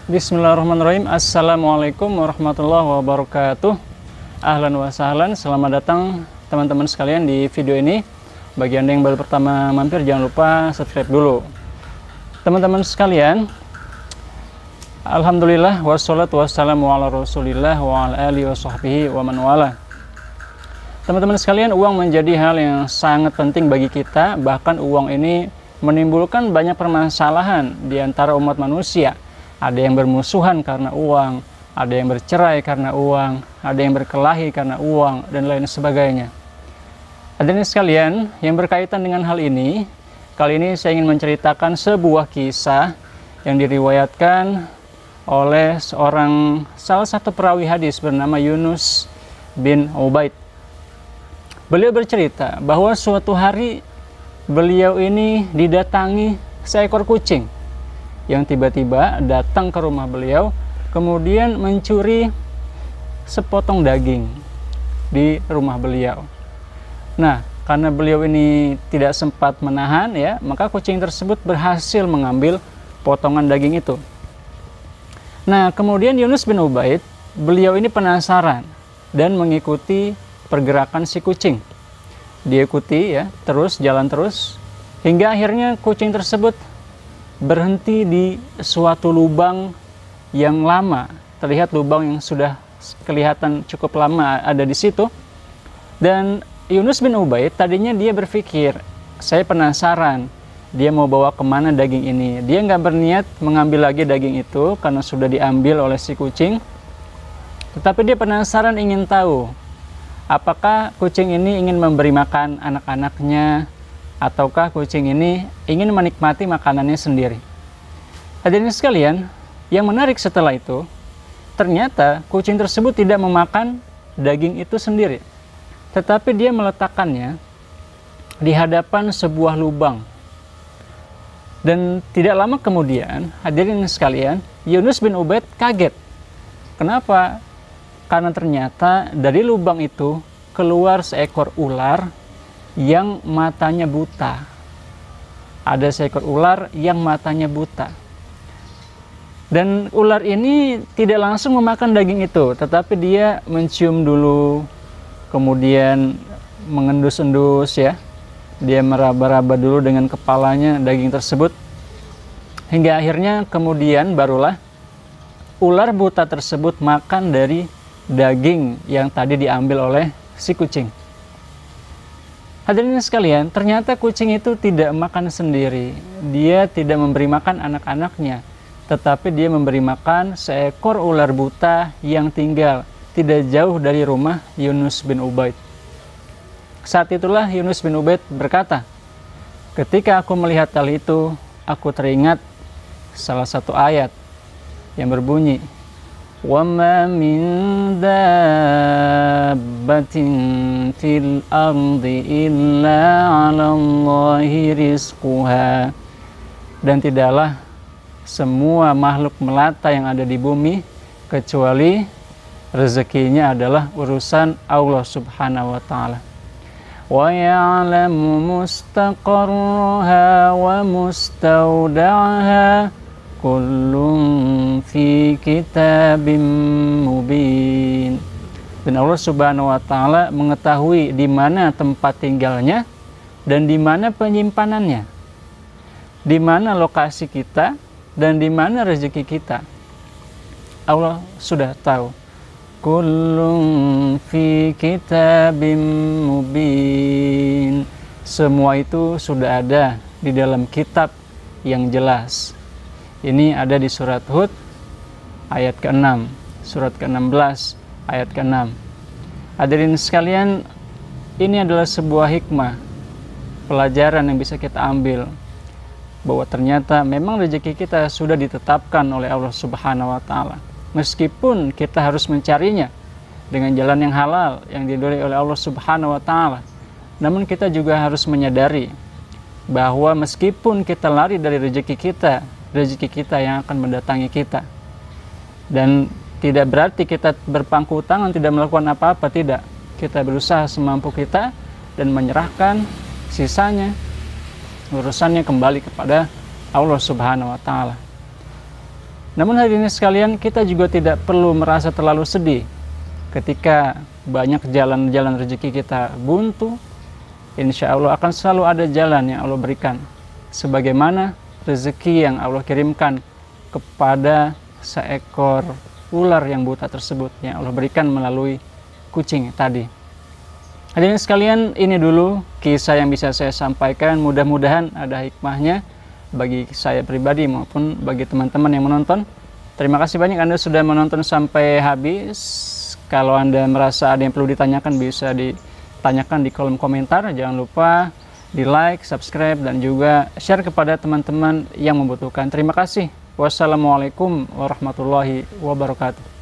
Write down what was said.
Bismillahirrahmanirrahim. Assalamualaikum warahmatullahi wabarakatuh. Ahlan wa sahlan. Selamat datang teman-teman sekalian di video ini. Bagi Anda yang baru pertama mampir, jangan lupa subscribe dulu. Teman-teman sekalian, alhamdulillah wassalatu wassalamu ala rasulillah wa ala alihi wa sahbihi wa man wala. Teman-teman sekalian, uang menjadi hal yang sangat penting bagi kita. Bahkan uang ini menimbulkan banyak permasalahan di antara umat manusia. Ada yang bermusuhan karena uang, ada yang bercerai karena uang, ada yang berkelahi karena uang, dan lain sebagainya. Hadirin sekalian, yang berkaitan dengan hal ini, kali ini saya ingin menceritakan sebuah kisah yang diriwayatkan oleh salah satu perawi hadis bernama Yunus bin Ubaid. Beliau bercerita bahwa suatu hari beliau ini didatangi seekor kucing yang tiba-tiba datang ke rumah beliau, kemudian mencuri sepotong daging di rumah beliau. Nah, karena beliau ini tidak sempat menahan ya, maka kucing tersebut berhasil mengambil potongan daging itu. Nah, kemudian Yunus bin Ubaid, beliau ini penasaran dan mengikuti pergerakan si kucing. Dia ikuti ya, jalan terus hingga akhirnya kucing tersebut berhenti di suatu lubang yang lama. Terlihat lubang yang sudah kelihatan cukup lama ada di situ. Dan Yunus bin Ubaid tadinya dia berpikir, saya penasaran dia mau bawa kemana daging ini. Dia nggak berniat mengambil lagi daging itu karena sudah diambil oleh si kucing. Tetapi dia penasaran, ingin tahu apakah kucing ini ingin memberi makan anak-anaknya, ataukah kucing ini ingin menikmati makanannya sendiri. Hadirin sekalian, yang menarik setelah itu, ternyata kucing tersebut tidak memakan daging itu sendiri, tetapi dia meletakkannya di hadapan sebuah lubang. Dan tidak lama kemudian, hadirin sekalian, Yunus bin Ubaid kaget. Kenapa? Karena ternyata dari lubang itu keluar seekor ular yang matanya buta. Ada seekor ular yang matanya buta. Dan ular ini tidak langsung memakan daging itu, tetapi dia mencium dulu, kemudian mengendus-endus ya. Dia meraba-raba dulu dengan kepalanya daging tersebut. Hingga akhirnya kemudian barulah ular buta tersebut makan dari daging yang tadi diambil oleh si kucing. Hadirin sekalian, ternyata kucing itu tidak makan sendiri. Dia tidak memberi makan anak-anaknya, tetapi dia memberi makan seekor ular buta yang tinggal tidak jauh dari rumah Yunus bin Ubaid. Saat itulah Yunus bin Ubaid berkata, ketika aku melihat hal itu, aku teringat salah satu ayat yang berbunyi, وَمَا مِنْ دَابَّةٍ فِي الْأَرْضِ إِلَّا عَلَى اللَّهِ رِزْقُهَا. Dan tidaklah semua makhluk melata yang ada di bumi kecuali rezekinya adalah urusan Allah Subhanahu wa taala. وَيَعْلَمُ مُسْتَقَرَّهَا وَمُسْتَوْدَعَهَا kullun fi kitabim mubin. Dan Allah Subhanahu wa taala mengetahui di mana tempat tinggalnya dan di mana penyimpanannya, di mana lokasi kita dan di mana rezeki kita. Allah sudah tahu. Kullun fi kitabim mubin. Semua itu sudah ada di dalam kitab yang jelas. Ini ada di surat Hud ayat ke-6, surat ke-16 ayat ke-6. Hadirin sekalian, ini adalah sebuah hikmah, pelajaran yang bisa kita ambil, bahwa ternyata memang rezeki kita sudah ditetapkan oleh Allah Subhanahu wa taala. Meskipun kita harus mencarinya dengan jalan yang halal, yang diridhoi oleh Allah Subhanahu wa taala, namun kita juga harus menyadari bahwa meskipun kita lari dari rezeki kita yang akan mendatangi kita. Dan tidak berarti kita berpangku tangan tidak melakukan apa-apa, tidak. Kita berusaha semampu kita dan menyerahkan sisanya, urusannya kembali kepada Allah Subhanahu wa taala. Namun hadirin sekalian, kita juga tidak perlu merasa terlalu sedih ketika banyak jalan-jalan rezeki kita buntu. Insya Allah akan selalu ada jalan yang Allah berikan, sebagaimana rezeki yang Allah kirimkan kepada seekor ular yang buta tersebut, yang Allah berikan melalui kucing tadi. Hadirin sekalian, ini dulu kisah yang bisa saya sampaikan. Mudah-mudahan ada hikmahnya bagi saya pribadi maupun bagi teman-teman yang menonton. Terima kasih banyak Anda sudah menonton sampai habis. Kalau Anda merasa ada yang perlu ditanyakan, bisa ditanyakan di kolom komentar. Jangan lupa di like, subscribe, dan juga share kepada teman-teman yang membutuhkan. Terima kasih. Wassalamualaikum warahmatullahi wabarakatuh.